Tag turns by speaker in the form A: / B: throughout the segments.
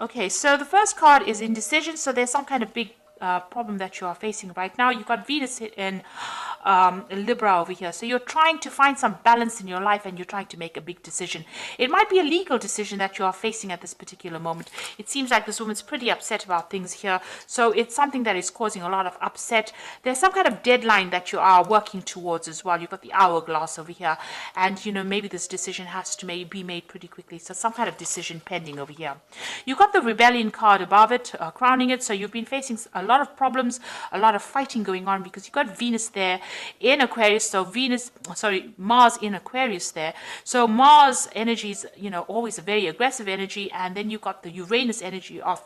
A: Okay, so the first card is indecision. So there's some kind of big problem that you are facing right now. You've got Venus in Libra over here. So you're trying to find some balance in your life and you're trying to make a big decision. It might be a legal decision that you are facing at this particular moment. It seems like this woman's pretty upset about things here. So it's something that is causing a lot of upset. There's some kind of deadline that you are working towards as well. You've got the hourglass over here. And, you know, maybe this decision has to be made pretty quickly. So some kind of decision pending over here. You've got the rebellion card above it, crowning it. So you've been facing a lot of problems, a lot of fighting going on because you've got Venus there in Aquarius. So Mars in Aquarius there. So Mars energy is, you know, always a very aggressive energy. And then you've got the Uranus energy of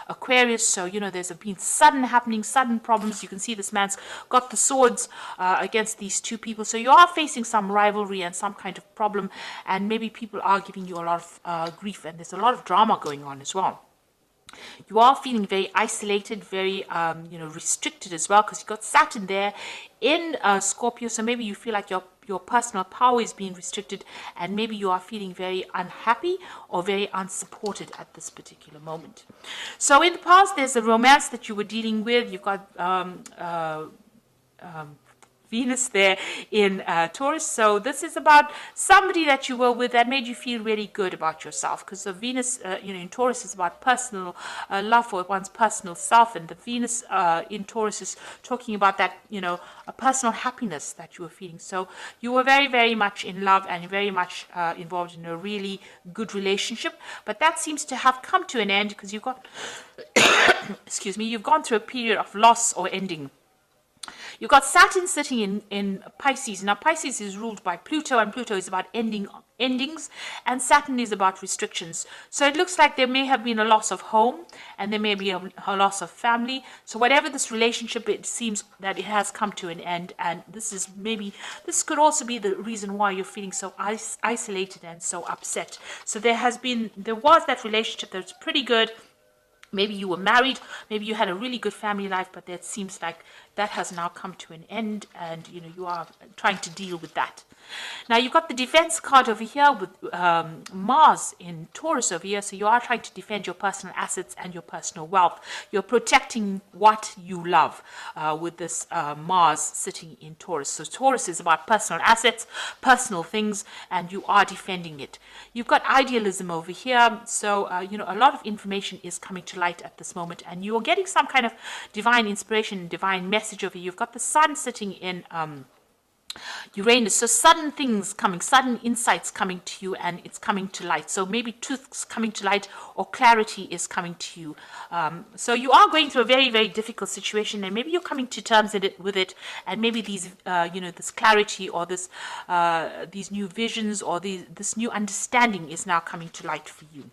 A: Aquarius. So, you know, there's been sudden problems. You can see this man's got the swords against these two people. So you are facing some rivalry and some kind of problem. And maybe people are giving you a lot of grief. And there's a lot of drama going on as well. You are feeling very isolated, very restricted as well, because you've got Saturn there in Scorpio. So maybe you feel like your personal power is being restricted, and maybe you are feeling very unhappy or very unsupported at this particular moment. So in the past, there's a romance that you were dealing with. You've got Venus there in Taurus. So this is about somebody that you were with that made you feel really good about yourself, because the Venus in Taurus is about personal love for one's personal self, and the Venus in Taurus is talking about that, you know, a personal happiness that you were feeling. So you were very, very much in love and very much involved in a really good relationship, but that seems to have come to an end because you've got excuse me, you've gone through a period of loss or ending. You've got Saturn sitting in Pisces. Now, Pisces is ruled by Pluto, and Pluto is about endings, and Saturn is about restrictions. So it looks like there may have been a loss of home, and there may be a loss of family. So whatever this relationship, it seems that it has come to an end, and this could also be the reason why you're feeling so isolated and so upset. So there was that relationship that's pretty good. Maybe you were married, maybe you had a really good family life, but it seems like that has now come to an end, and you know you are trying to deal with that. Now you've got the defense card over here with Mars in Taurus over here. So you are trying to defend your personal assets and your personal wealth. You're protecting what you love with this Mars sitting in Taurus. So Taurus is about personal assets, personal things, and you are defending it. You've got idealism over here. So, a lot of information is coming to light at this moment, and you're getting some kind of divine inspiration, divine message over here. You've got the sun sitting in Uranus. So sudden things coming, sudden insights coming to you, and it's coming to light. So maybe truth's coming to light or clarity is coming to you. So you are going through a very, very difficult situation, and maybe you're coming to terms with it, and maybe these, this clarity or these new visions or this new understanding is now coming to light for you.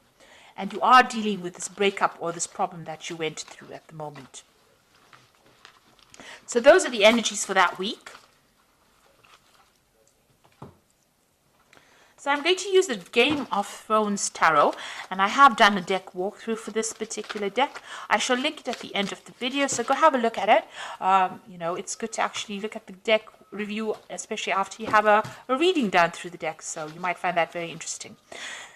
A: And you are dealing with this breakup or this problem that you went through at the moment. So those are the energies for that week. So I'm going to use the Game of Thrones Tarot, and I have done a deck walkthrough for this particular deck. I shall link it at the end of the video, so go have a look at it. It's good to actually look at the deck review, especially after you have a reading done through the deck, so you might find that very interesting.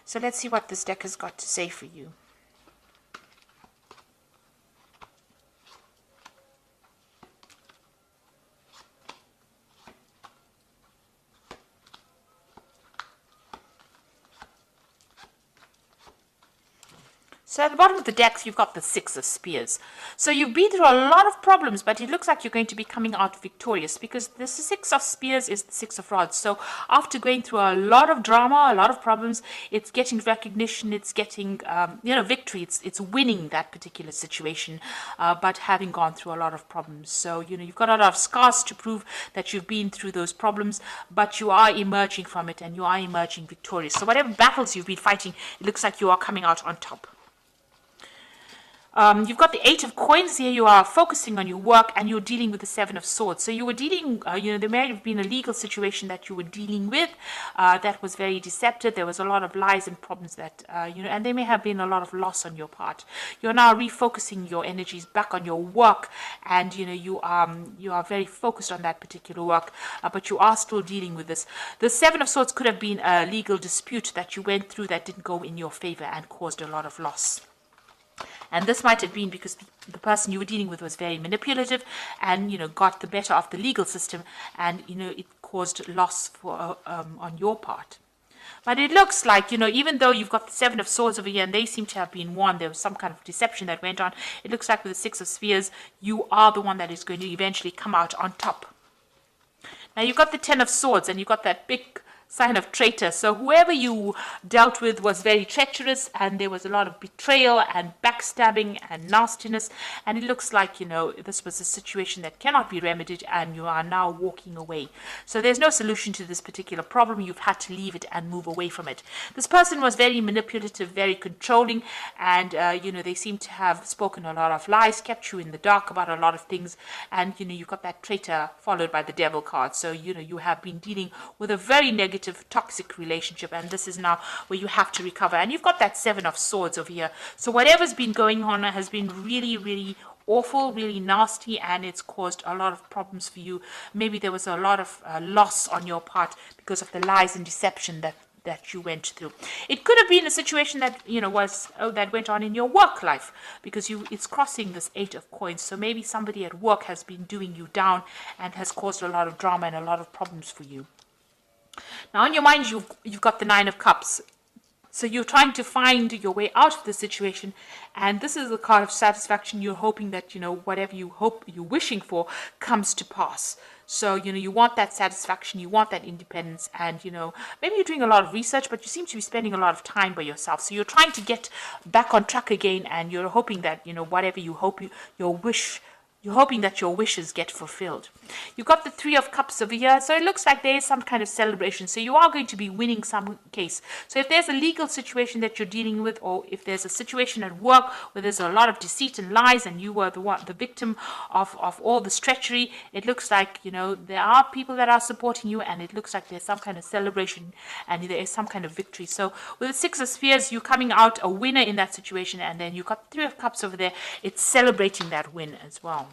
A: So let's see what this deck has got to say for you. So at the bottom of the deck, you've got the Six of Spears. So you've been through a lot of problems, but it looks like you're going to be coming out victorious, because the Six of Spears is the Six of Rods. So after going through a lot of drama, a lot of problems, it's getting recognition, it's getting, victory. It's winning that particular situation, but having gone through a lot of problems. So, you've got a lot of scars to prove that you've been through those problems, but you are emerging from it, and you are emerging victorious. So whatever battles you've been fighting, it looks like you are coming out on top. You've got the Eight of Coins here. You are focusing on your work, and you're dealing with the Seven of Swords. So you were dealing, there may have been a legal situation that you were dealing with that was very deceptive. There was a lot of lies and problems that, and there may have been a lot of loss on your part. You're now refocusing your energies back on your work, and, you are very focused on that particular work, but you are still dealing with this. The Seven of Swords could have been a legal dispute that you went through that didn't go in your favor and caused a lot of loss. And this might have been because the person you were dealing with was very manipulative and, got the better of the legal system, and, it caused loss for on your part. But it looks like, even though you've got the Seven of Swords over here and they seem to have been won, there was some kind of deception that went on. It looks like with the Six of Spheres, you are the one that is going to eventually come out on top. Now you've got the Ten of Swords and you've got that big sign of traitor. So whoever you dealt with was very treacherous, and there was a lot of betrayal and backstabbing and nastiness, and it looks like this was a situation that cannot be remedied and you are now walking away. So there's no solution to this particular problem. You've had to leave it and move away from it. This person was very manipulative, very controlling, and they seem to have spoken a lot of lies, kept you in the dark about a lot of things, and you've got that traitor followed by the devil card. So you have been dealing with a very negative toxic relationship, and this is now where you have to recover. And you've got that Seven of Swords over here. So whatever's been going on has been really, really awful, really nasty, and it's caused a lot of problems for you. Maybe there was a lot of loss on your part because of the lies and deception that you went through. It could have been a situation that that went on in your work life, because it's crossing this Eight of Coins. So maybe somebody at work has been doing you down and has caused a lot of drama and a lot of problems for you. Now, on your mind, you've got the Nine of Cups. So you're trying to find your way out of the situation, and this is the card of satisfaction. You're hoping that, whatever you're wishing for comes to pass. So, you want that satisfaction, you want that independence, and, maybe you're doing a lot of research, but you seem to be spending a lot of time by yourself. So you're trying to get back on track again, and you're hoping that, whatever you hope you're hoping that your wishes get fulfilled. You've got the Three of Cups over here, so it looks like there is some kind of celebration. So you are going to be winning some case. So if there's a legal situation that you're dealing with, or if there's a situation at work where there's a lot of deceit and lies, and you were the victim of all this treachery, it looks like, there are people that are supporting you, and it looks like there's some kind of celebration and there is some kind of victory. So with the Six of Spheres, you're coming out a winner in that situation, and then you've got the Three of Cups over there. It's celebrating that win as well.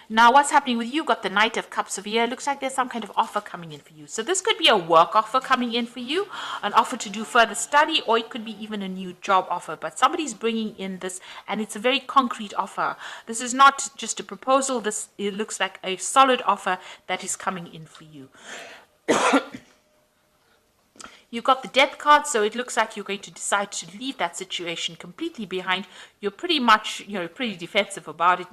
A: Now, what's happening with you? Got the Knight of Cups over here. It looks like there's some kind of offer coming in for you. So this could be a work offer coming in for you, an offer to do further study, or it could be even a new job offer. But somebody's bringing in this, and it's a very concrete offer. This is not just a proposal. It looks like a solid offer that is coming in for you. You've got the Death card, so it looks like you're going to decide to leave that situation completely behind. You're pretty much, pretty defensive about it.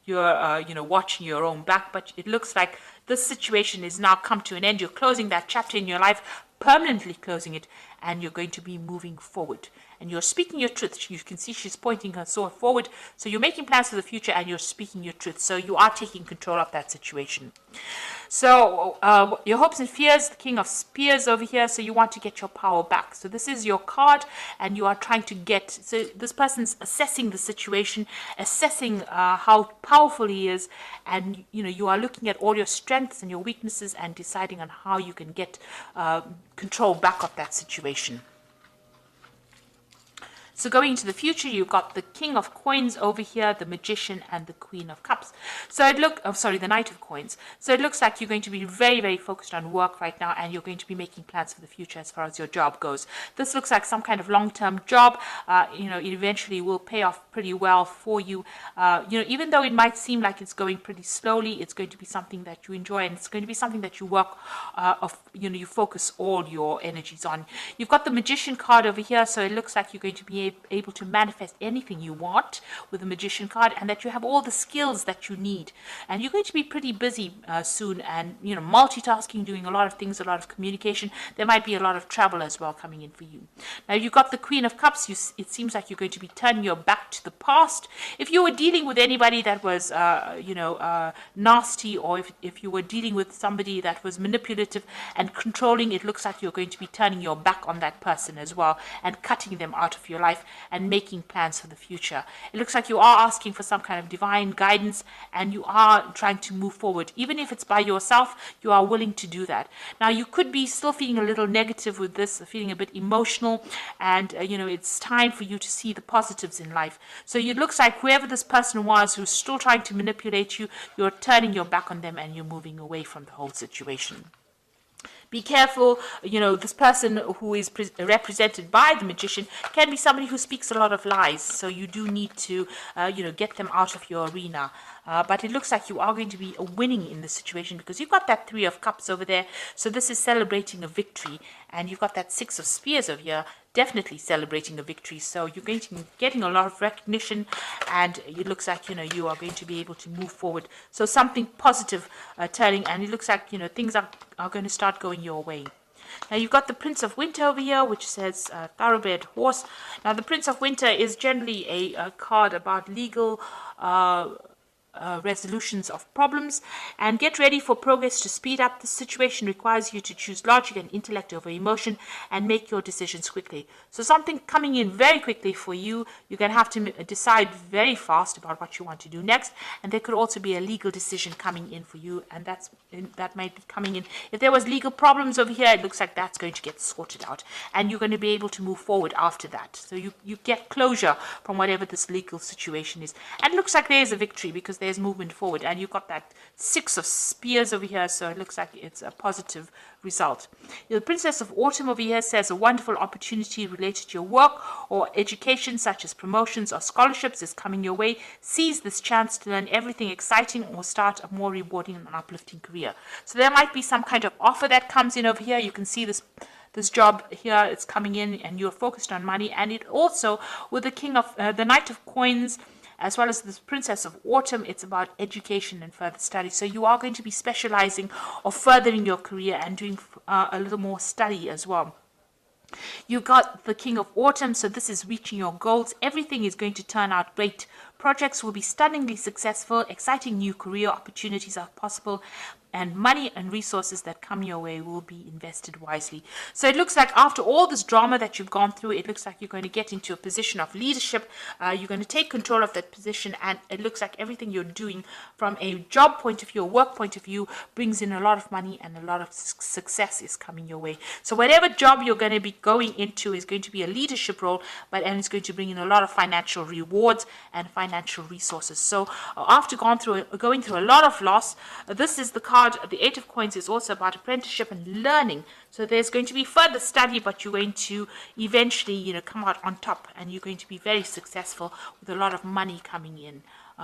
A: You're watching your own back, but it looks like this situation is now come to an end. You're closing that chapter in your life, permanently closing it, and you're going to be moving forward. And you're speaking your truth. You can see she's pointing her sword forward. So you're making plans for the future, and you're speaking your truth. So you are taking control of that situation. So your hopes and fears, the King of Spears over here. So you want to get your power back. So this is your card, and you are trying to get. So this person's assessing the situation, assessing how powerful he is, and you are looking at all your strengths and your weaknesses and deciding on how you can get control back of that situation. So going into the future, you've got the King of Coins over here, the Magician, and the Queen of Cups. So the Knight of Coins. So it looks like you're going to be very, very focused on work right now, and you're going to be making plans for the future as far as your job goes. This looks like some kind of long-term job. It eventually will pay off pretty well for you. Even though it might seem like it's going pretty slowly, it's going to be something that you enjoy, and it's going to be something that you work you focus all your energies on. You've got the Magician card over here, so it looks like you're going to be able to manifest anything you want with the Magician card, and that you have all the skills that you need, and you're going to be pretty busy soon, and multitasking, doing a lot of things, a lot of communication. There might be a lot of travel as well coming in for you. Now you've got the Queen of Cups. It seems like you're going to be turning your back to the past. If you were dealing with anybody that was nasty, or if you were dealing with somebody that was manipulative and controlling, it looks like you're going to be turning your back on that person as well, and cutting them out of your life and making plans for the future. It looks like you are asking for some kind of divine guidance, and you are trying to move forward. Even if it's by yourself, you are willing to do that. Now you could be still feeling a little negative with this, feeling a bit emotional, and it's time for you to see the positives in life. So it looks like whoever this person was who's still trying to manipulate you, you're turning your back on them and you're moving away from the whole situation. Be careful, this person who is represented by the magician can be somebody who speaks a lot of lies. So you do need to, get them out of your arena. But it looks like you are going to be winning in this situation because you've got that 3 of Cups over there. So this is celebrating a victory. And you've got that 6 of Spears over here, definitely celebrating a victory. So you're going to be getting a lot of recognition, and it looks like, you are going to be able to move forward. So something positive turning, and it looks like, things are going to start going your way. Now you've got the Prince of Winter over here, which says thoroughbred horse. Now the Prince of Winter is generally a card about legal resolutions of problems, and get ready for progress to speed up. The situation requires you to choose logic and intellect over emotion and make your decisions quickly. So something coming in very quickly for you. You're going to have to decide very fast about what you want to do next, and there could also be a legal decision coming in for you, and that might be coming in. If there was legal problems over here, it looks like that's going to get sorted out, and you're going to be able to move forward after that. So you get closure from whatever this legal situation is, and it looks like there's a victory because there's movement forward, and you've got that 6 of Spears over here, so it looks like it's a positive result. The Princess of Autumn over here says a wonderful opportunity related to your work or education, such as promotions or scholarships, is coming your way. Seize this chance to learn everything exciting or start a more rewarding and uplifting career. So there might be some kind of offer that comes in over here. You can see this job here, it's coming in, and you're focused on money. And it also, with the Knight of Coins, as well as the Princess of Autumn, it's about education and further study. So you are going to be specializing or furthering your career and doing a little more study as well. You got the King of Autumn, so this is reaching your goals. Everything is going to turn out great. Projects will be stunningly successful. Exciting new career opportunities are possible, and money and resources that come your way will be invested wisely. So it looks like after all this drama that you've gone through, it looks like you're going to get into a position of leadership. You're going to take control of that position, and it looks like everything you're doing from a job point of view, a work point of view, brings in a lot of money, and a lot of success is coming your way. So whatever job you're going to be going into is going to be a leadership role, and it's going to bring in a lot of financial rewards and financial resources. So after going through a lot of loss, this is the card. The 8 of Coins is also about apprenticeship and learning. So there's going to be further study, but you're going to eventually, come out on top, and you're going to be very successful with a lot of money coming in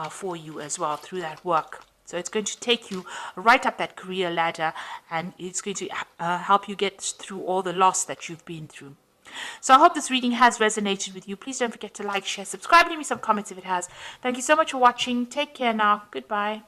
A: for you as well through that work. So it's going to take you right up that career ladder, and it's going to help you get through all the loss that you've been through. So I hope this reading has resonated with you. Please don't forget to like, share, subscribe, leave me some comments if it has. Thank you so much for watching. Take care now. Goodbye.